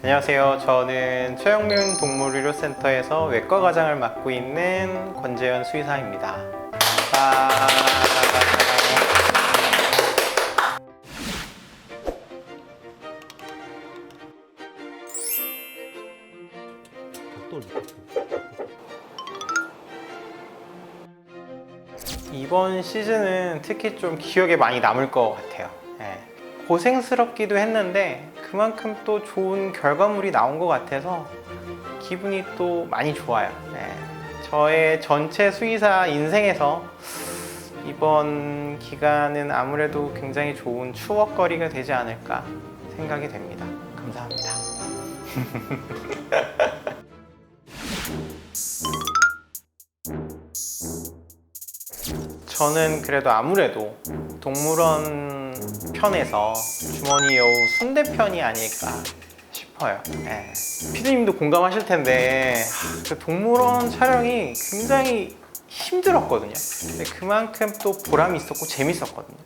안녕하세요. 저는 최영민 동물의료센터에서 외과과장을 맡고 있는 권재현 수의사입니다. 이번 시즌은 특히 좀 기억에 많이 남을 것 같아요. 고생스럽기도 했는데 그만큼 또 좋은 결과물이 나온 것 같아서 기분이 또 많이 좋아요. 저의 전체 수의사 인생에서 이번 기간은 아무래도 굉장히 좋은 추억거리가 되지 않을까 생각이 됩니다. 감사합니다. 저는 그래도 아무래도 동물원 편에서 주머니 여우 순대 편이 아닐까 싶어요. 피디님도 공감하실 텐데 그 동물원 촬영이 굉장히 힘들었거든요. 근데 그만큼 또 보람이 있었고 재밌었거든요.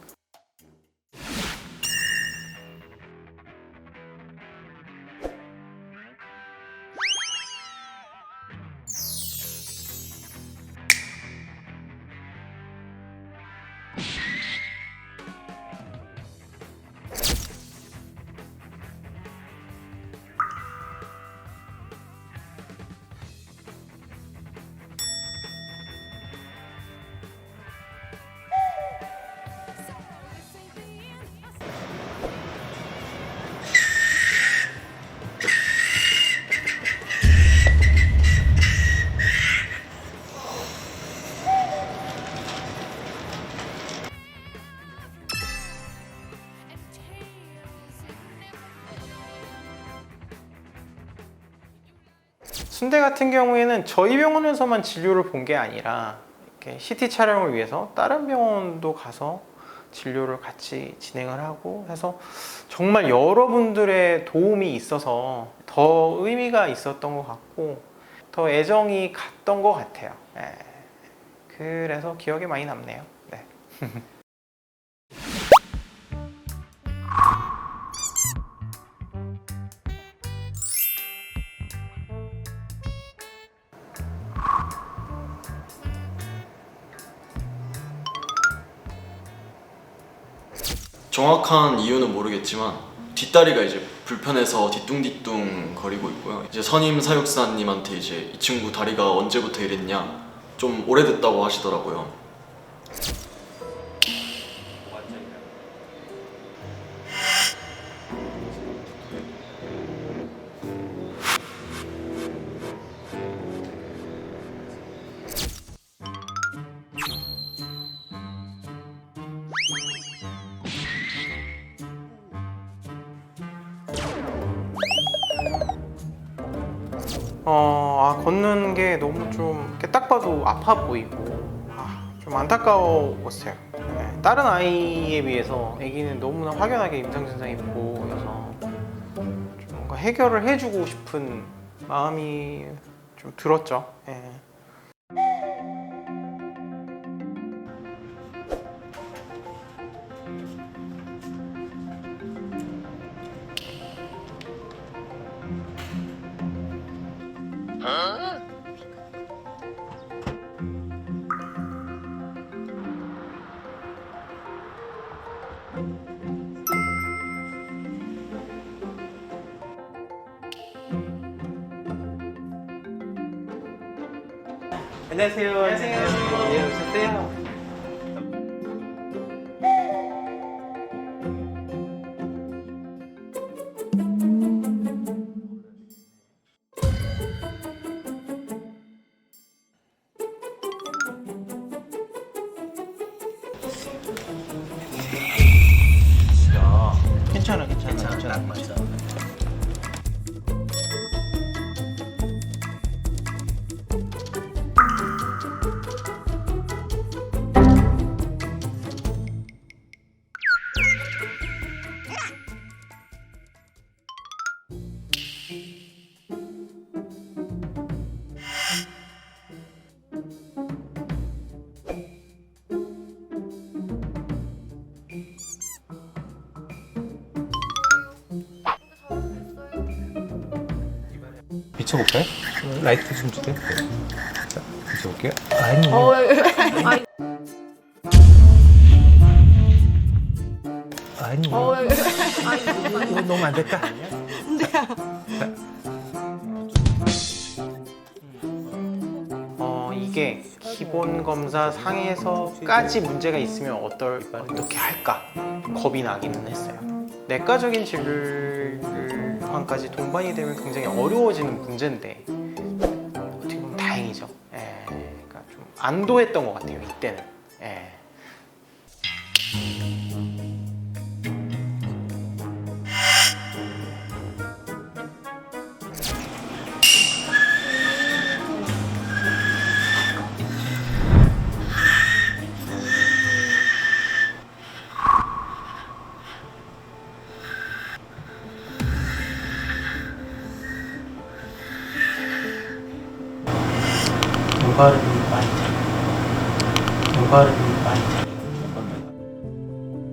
순대 같은 경우에는 저희 병원에서만 진료를 본 게 아니라 이렇게 CT 촬영을 위해서 다른 병원도 가서 진료를 같이 진행을 하고 해서 정말 여러분들의 도움이 있어서 더 의미가 있었던 것 같고 더 애정이 갔던 것 같아요. 그래서 기억에 많이 남네요. 네. 정확한 이유는 모르겠지만 뒷다리가 이제 불편해서 뒤뚱뒤뚱 거리고 있고요. 이제 선임 사육사님한테 이제 이 친구 다리가 언제부터 이랬냐 좀 오래됐다고 하시더라고요. 걷는 게 너무 좀 이렇게 딱 봐도 아파 보이고 좀 안타까웠어요. 다른 아이에 비해서 아기는 너무나 확연하게 임상 증상이 보여서 좀 뭔가 해결을 해주고 싶은 마음이 좀 들었죠. 안녕하세요. 안녕하세요. 네, 오셨어요. 괜찮아. 딱 맞아. 비춰볼까요? 라이트 좀 주세요. 자, 비춰볼게요. 아니, 아니, 이거 너무 안 될까? 이게 기본 검사 상에서까지 문제가 있으면 어떻게 할까 겁이 나기는 했어요. 내과적인 질환까지 동반이 되면 굉장히 어려워지는 문제인데 어떻게 보면 다행이죠. 그러니까 좀 안도했던 것 같아요 이때는.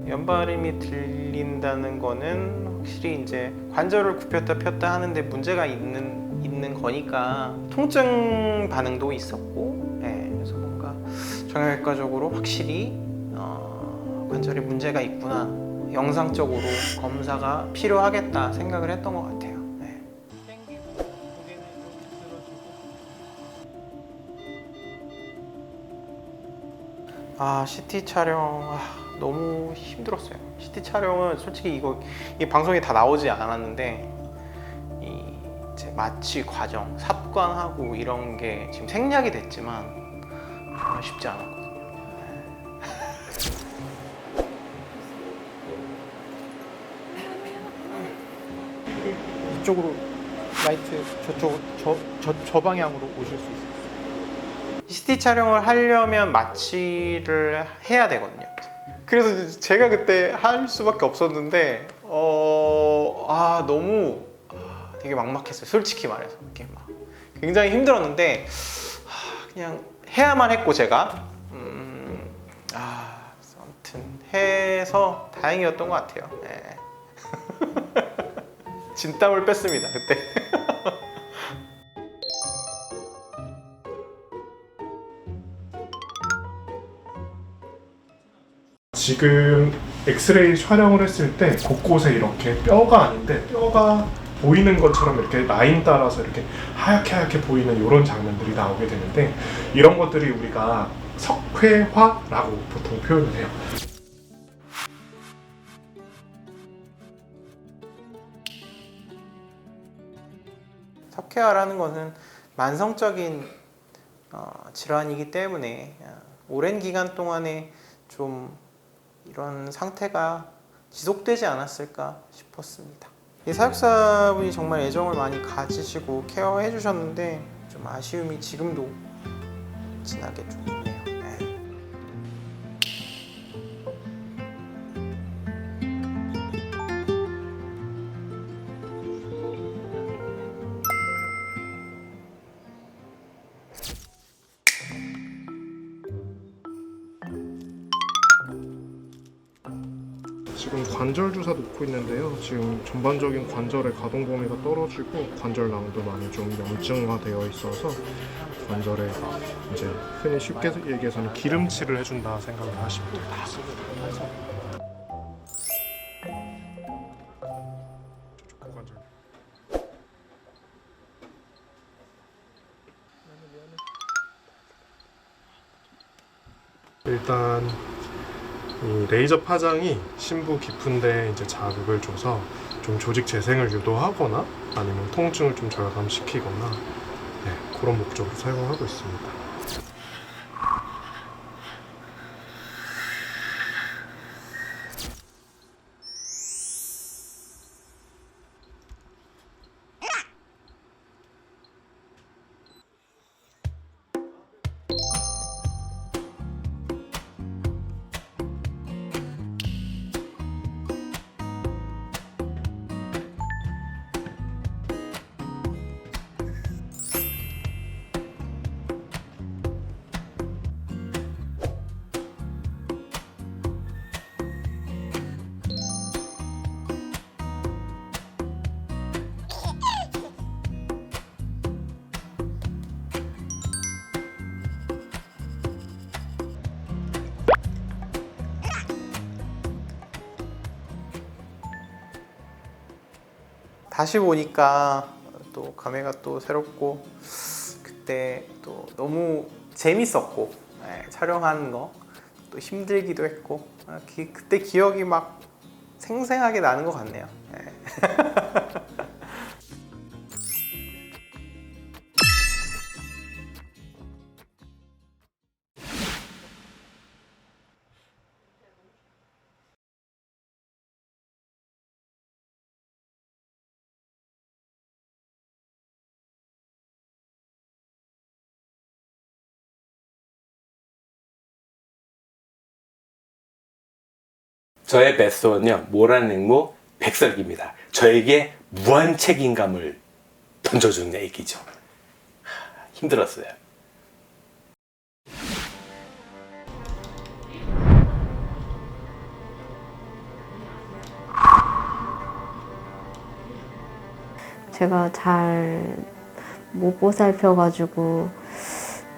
연발음이 들린다는 거는 확실히 이제 관절을 굽혔다 폈다 하는데 문제가 있는 거니까 통증 반응도 있었고, 그래서 뭔가 정형외과적으로 확실히 관절에 문제가 있구나, 영상적으로 검사가 필요하겠다 생각을 했던 것 같아요. CT 촬영 너무 힘들었어요. CT 촬영은 솔직히 이 방송에 다 나오지 않았는데 이제 마취 과정, 삽관하고 이런 게 지금 생략이 됐지만 정말 쉽지 않았거든요. 이쪽으로 라이트 저 방향으로 오실 수 있어요. CT 촬영을 하려면 마취를 해야 되거든요. 그래서 제가 그때 할 수밖에 없었는데 너무 되게 막막했어요. 솔직히 말해서 이렇게 막 굉장히 힘들었는데 그냥 해야만 했고 제가 아무튼 해서 다행이었던 것 같아요. 진땀을 뺐습니다 그때. 지금 엑스레이 촬영을 했을 때 곳곳에 이렇게 뼈가 아닌데 뼈가 보이는 것처럼 이렇게 라인 따라서 이렇게 하얗게 보이는 이런 장면들이 나오게 되는데, 이런 것들이 우리가 석회화라고 보통 표현을 해요. 석회화라는 것은 만성적인 질환이기 때문에 오랜 기간 동안에 좀 이런 상태가 지속되지 않았을까 싶었습니다. 이 사육사분이 정말 애정을 많이 가지시고 케어해 주셨는데 좀 아쉬움이 지금도 진하게 좀 있네요. 지금 관절 주사 놓고 있는데요. 지금 전반적인 관절의 가동 범위가 떨어지고 관절 낭도 많이 좀 염증화되어 있어서 관절에 이제 흔히 쉽게 얘기해서는 기름칠을 해준다 생각을 하시면 됩니다. 저쪽 관절. 일단 이 레이저 파장이 심부 깊은데 이제 자극을 줘서 좀 조직 재생을 유도하거나 아니면 통증을 좀 절감시키거나 그런 목적으로 사용하고 있습니다. 다시 보니까 또 감회가 또 새롭고 그때 또 너무 재밌었고 촬영하는 거 또 힘들기도 했고 그때 기억이 막 생생하게 나는 것 같네요. 저의 베스트는요, 모란냉모 백설기입니다. 저에게 무한 책임감을 던져주는 얘기죠. 힘들었어요. 제가 잘 못 보살펴가지고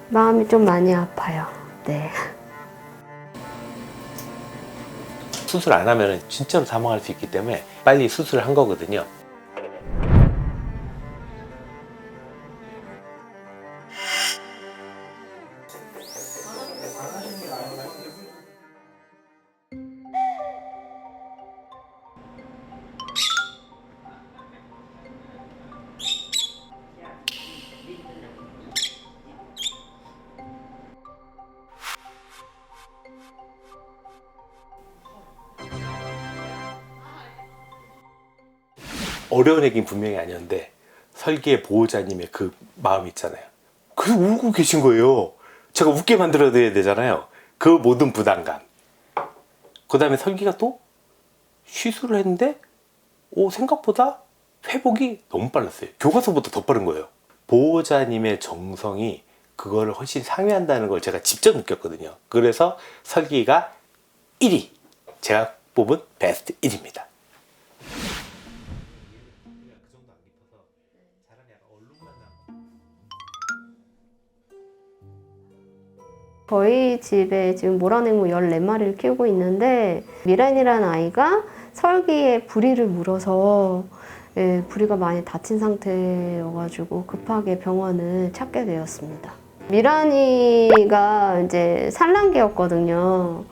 마음이 좀 많이 아파요. 네. 수술 안 하면 진짜로 사망할 수 있기 때문에 빨리 수술을 한 거거든요. 어려운 얘기는 분명히 아니었는데 설계의 보호자님의 그 마음 있잖아요. 그래서 울고 계신 거예요. 제가 웃게 만들어야 되잖아요. 그 모든 부담감. 그 다음에 설계가 또 시술을 했는데 생각보다 회복이 너무 빨랐어요. 교과서보다 더 빠른 거예요. 보호자님의 정성이 그거를 훨씬 상회한다는 걸 제가 직접 느꼈거든요. 그래서 설계가 1위. 제가 뽑은 베스트 1위입니다. 저희 집에 지금 모란냉모 14마리를 키우고 있는데 미란이라는 아이가 설기에 부리를 물어서 부리가 많이 다친 상태여가지고 급하게 병원을 찾게 되었습니다. 미란이가 이제 산란기였거든요.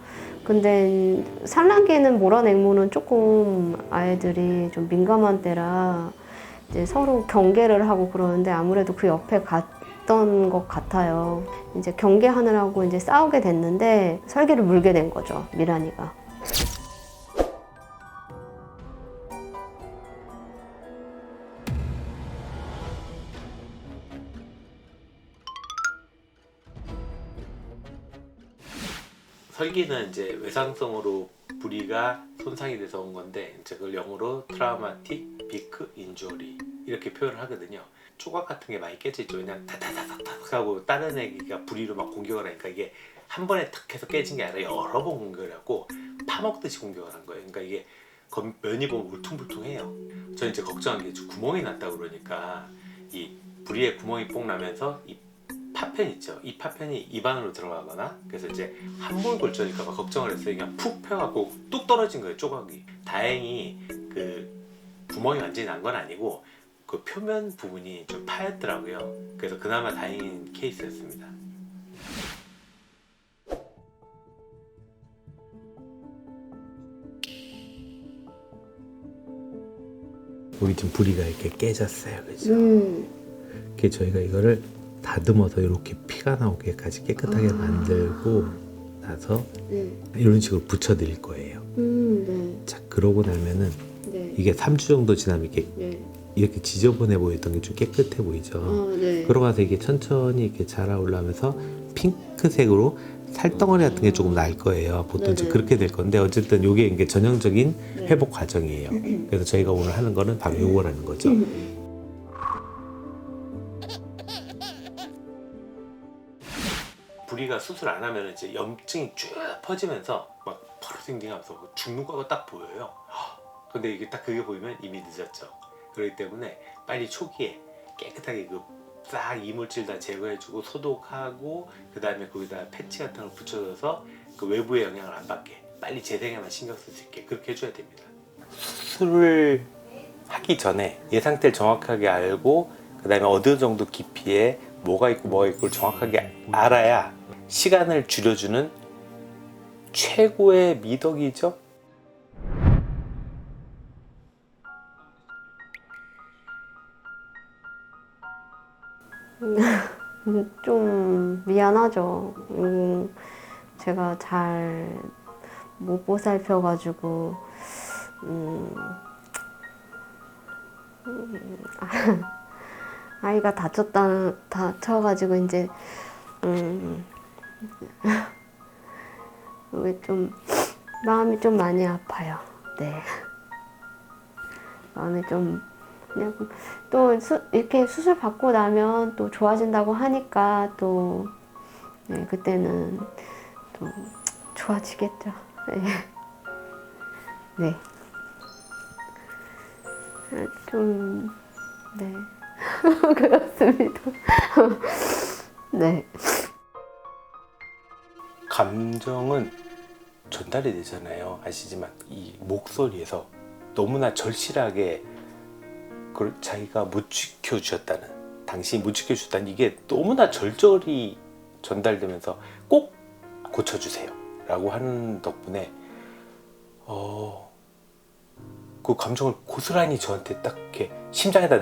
근데 산란기에는 모란냉모는 조금 아이들이 좀 민감한 때라 이제 서로 경계를 하고 그러는데 아무래도 그 옆에 갔던 것 같아요. 이제 경계하느라고 이제 싸우게 됐는데 설기를 물게 된 거죠, 미란이가. 설기는 이제 외상성으로 부리가 손상이 돼서 온 건데 이제 그걸 영어로 트라우마틱 비크 인주리 이렇게 표현을 하거든요. 조각 같은 게 많이 깨져 있죠. 그냥 타타타타탁 하고 다른 애기가 부리로 막 공격을 하니까 이게 한 번에 탁 해서 깨진 게 아니라 여러 번 공격을 하고 파먹듯이 공격을 한 거예요. 그러니까 이게 면이 보면 울퉁불퉁해요. 저는 이제 걱정한 게 구멍이 났다고 그러니까 이 부리에 구멍이 뽕 나면서 이 파편 있죠. 이 파편이 입 안으로 들어가거나 그래서 이제 한 번 걸쳐니까 막 걱정을 했어요. 그냥 푹 펴갖고 뚝 떨어진 거예요. 조각이. 다행히 그 구멍이 완전히 난 건 아니고 그 표면 부분이 좀 파였더라고요. 그래서 그나마 다행인 케이스였습니다. 우리 지금 부리가 이렇게 깨졌어요, 그죠? 그래서 저희가 이거를 다듬어서 이렇게 피가 나오게까지 깨끗하게 만들고 나서 이런 식으로 붙여드릴 거예요. 네. 자, 그러고 나면은 네. 이게 3주 정도 지나면 이렇게 네. 이렇게 지저분해 보였던 게 좀 깨끗해 보이죠. 네. 그러고 나서 이게 천천히 이렇게 자라 올라오면서 핑크색으로 살덩어리 같은 게 조금 날 거예요. 보통 이제 네네. 그렇게 될 건데 어쨌든 이게 이게 전형적인 네. 회복 과정이에요. 그래서 저희가 오늘 하는 거는 바로 요거라는 거죠. 부리가 수술 안 하면 이제 염증이 쭉 퍼지면서 막 퍼르딩딩하면서 죽는 거가 딱 보여요. 근데 이게 딱 그게 보이면 이미 늦었죠. 그렇기 때문에 빨리 초기에 깨끗하게 그 싹 이물질 다 제거해주고 소독하고 그 다음에 거기다 패치 같은 걸 붙여줘서 그 외부의 영향을 안 받게 빨리 재생에만 신경 쓸 수 있게 그렇게 해줘야 됩니다. 수술을 하기 전에 얘 상태를 정확하게 알고 그 다음에 어느 정도 깊이에 뭐가 있고를 정확하게 알아야 시간을 줄여주는 최고의 미덕이죠. 좀 미안하죠. 제가 잘 못 보살펴가지고 아이가 다쳐가지고 이제 왜 좀 마음이 좀 많이 아파요. 네. 마음이 좀 그냥 또 이렇게 수술 받고 나면 또 좋아진다고 하니까 또 네, 그때는 또 좋아지겠죠. 네. 네. 좀 네. 그렇습니다. 네. 감정은 전달이 되잖아요. 아시지만 이 목소리에서 너무나 절실하게 그걸 자기가 못 지켜주셨다는, 당신이 못 지켜주셨다는 이게 너무나 절절히 전달되면서 꼭 고쳐주세요 라고 하는 덕분에 그 감정을 고스란히 저한테 딱 이렇게 심장에다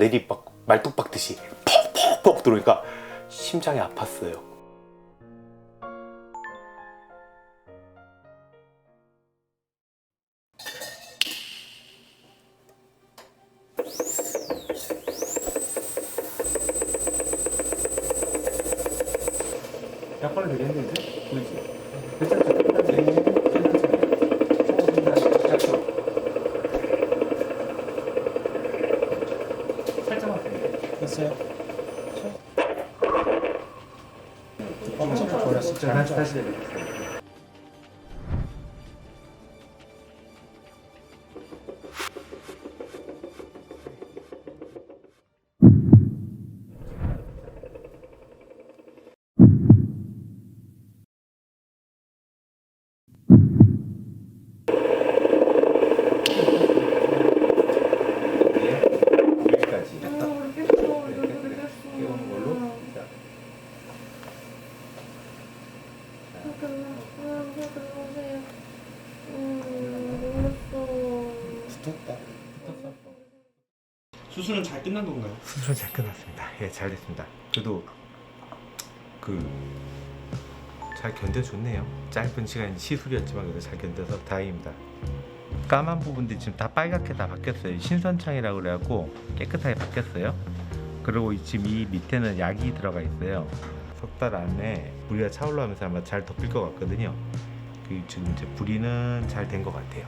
말뚝 박듯이 퍽퍽퍽 들어오니까 심장이 아팠어요. 약발을 되겠는데? 보이지? 괜찮죠? 살짝만 됐어요? 조금 버렸어. 다시 내려. 여기까지. 이런 걸로. 붙었다. 수술은 잘 끝난 건가요? 수술은 잘 끝났습니다. 예, 잘 됐습니다. 그래도 잘 견뎌줬네요. 짧은 시간 시술이었지만 그래도 잘 견뎌서 다행입니다. 까만 부분들이 지금 다 빨갛게 다 바뀌었어요. 신선창이라고 그래갖고 깨끗하게 바뀌었어요. 그리고 지금 이 밑에는 약이 들어가 있어요. 석 달 안에 부리가 차올라오면서 아마 잘 덮일 것 같거든요. 지금 이제 부리는 잘 된 것 같아요.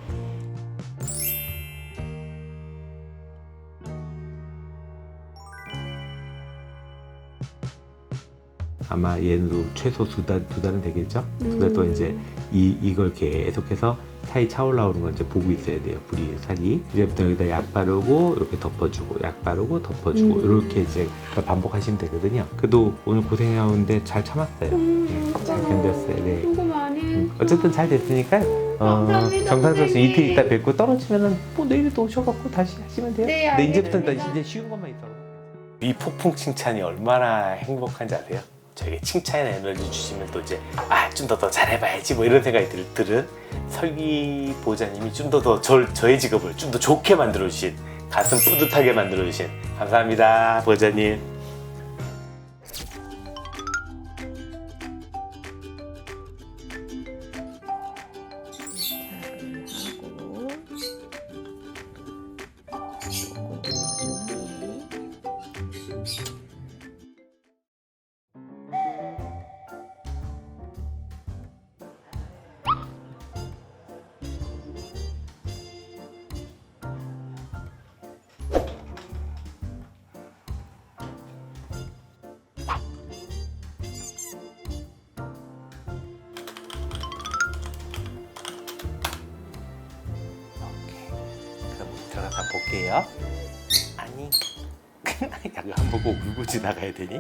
아마 얘도 최소 두 달은 되겠죠? 두 달 동안 이제 이걸 계속해서 살이 차올라오는 걸 이제 보고 있어야 돼요. 부리 살이. 이제부터 여기다 약 바르고 이렇게 덮어주고 약 바르고 덮어주고 이렇게 이제 반복하시면 되거든요. 그래도 오늘 고생해오는데 잘 참았어요. 네, 잘 견뎠어요. 네. 수고 많이 했어. 어쨌든 잘 됐으니까 감사합니다, 정상적으로 선생님. 이틀 있다 뵙고 떨어지면은 뭐 내일 또 오셔갖고 다시 하시면 돼요. 네, 근데 이제부터 알겠습니다. 이제 쉬운 것만 있어. 이 폭풍 칭찬이 얼마나 행복한지 아세요? 저에게 칭찬의 에너지 주시면 또 이제 좀 더 잘해봐야지 뭐 이런 생각이 들은 설기 보호자님이 좀 더 저의 직업을 좀 더 좋게 만들어주신, 가슴 뿌듯하게 만들어주신, 감사합니다 보호자님. 그럼 들어가서 볼게요. 아니, 약을 안 보고 울고 지나가야 되니?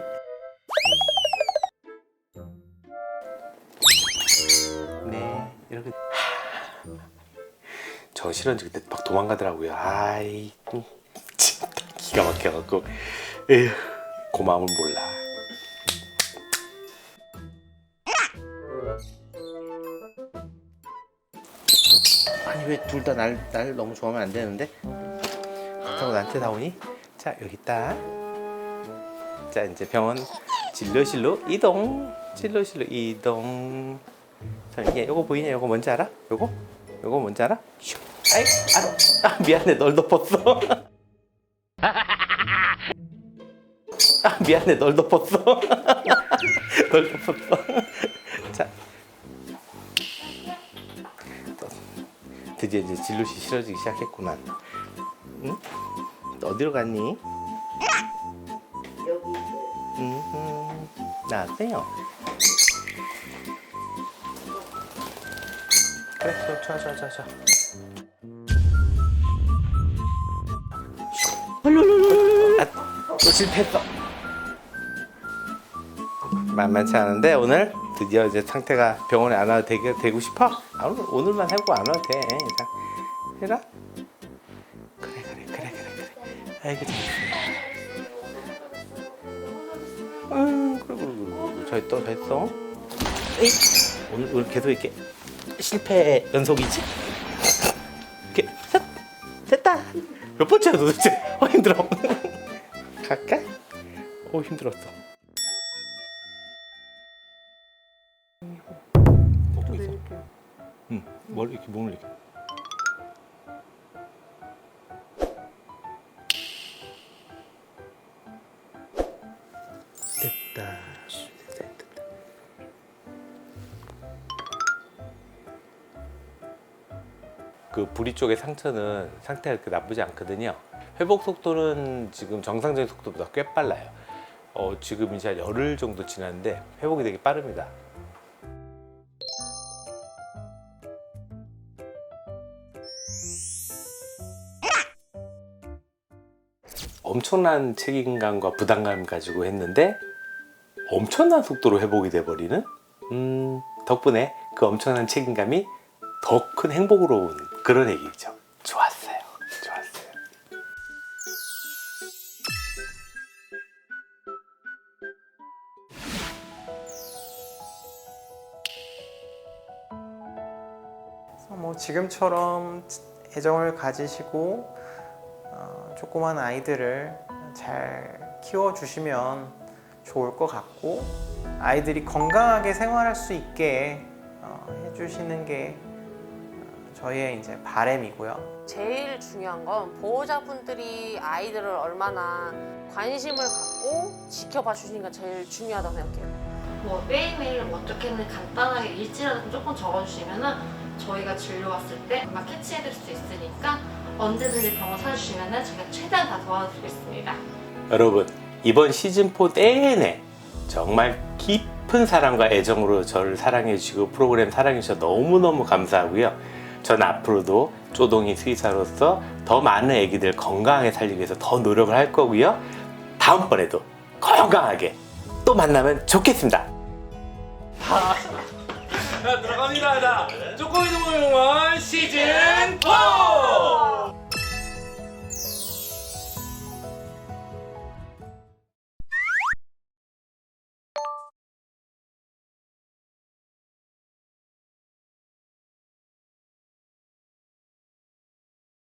네, 이렇게. 저 실은 그때 막 도망가더라고요. 기가 막혀갖고 에휴 고마움을 몰라. 아니 왜 둘 다 날 너무 좋아하면 안 되는데? 그렇다고 나한테 나오니? 자 여기 있다. 자 이제 병원 진료실로 이동. 진료실로 이동. 자 이게 요거 보이냐? 요거 뭔지 알아? 요거 뭔지 알아? 슉. 아이 아 미안해 널 덮었어. 아 미안해 널 덮었어. 널 덮었어. 자 드디어 이제 진료실 싫어지기 시작했구만. 응? 어디로 갔니? 나왔어요. 그래, 저. 또 실패했어. 만만치 않은데 오늘 드디어 이제 상태가 병원에 안 와도 되고 싶어? 아, 오늘만 해보고 안 와도 돼. 자, 해라. 그래. 아이고 잘했어. 잘했어. 에이, 오늘 계속 이렇게 실패 연속이지? 이렇게 셋, 됐다. 몇 번째야 도대체? 힘들어. 갈까? 힘들었어. 먹고 있어? 응. 뭘 이렇게 몸을 이렇게. 됐다. 그 부리 쪽의 상처는 상태가 그렇게 나쁘지 않거든요. 회복 속도는 지금 정상적인 속도보다 꽤 빨라요. 지금 이제 한 열흘 정도 지났는데 회복이 되게 빠릅니다. 엄청난 책임감과 부담감 가지고 했는데 엄청난 속도로 회복이 돼버리는 덕분에 그 엄청난 책임감이 더 큰 행복으로 온 그런 얘기죠. 좋았어요. 뭐 지금처럼 애정을 가지시고 조그만 아이들을 잘 키워주시면 좋을 것 같고, 아이들이 건강하게 생활할 수 있게 해주시는 게 저희의 이제 바람이고요. 제일 중요한 건 보호자분들이 아이들을 얼마나 관심을 갖고 지켜봐 주시니까 제일 중요하다고 생각해요. 뭐 매일매일 어떻게든 간단하게 일지라도 조금 적어주시면은 저희가 진료 왔을 때 금방 캐치해드릴 수 있으니까 언제든지 병원 찾아주시면은 제가 최대한 다 도와드리겠습니다. 여러분 이번 시즌4 내내 정말 깊은 사랑과 애정으로 저를 사랑해 주시고 프로그램 사랑해 주셔서 너무너무 감사하고요. 전 앞으로도 쪼동이 수의사로서 더 많은 애기들 건강하게 살리기 위해서 더 노력을 할 거고요. 다음번에도 건강하게 또 만나면 좋겠습니다. 들어갑니다. 쪼꼬미 동물원 시즌 4!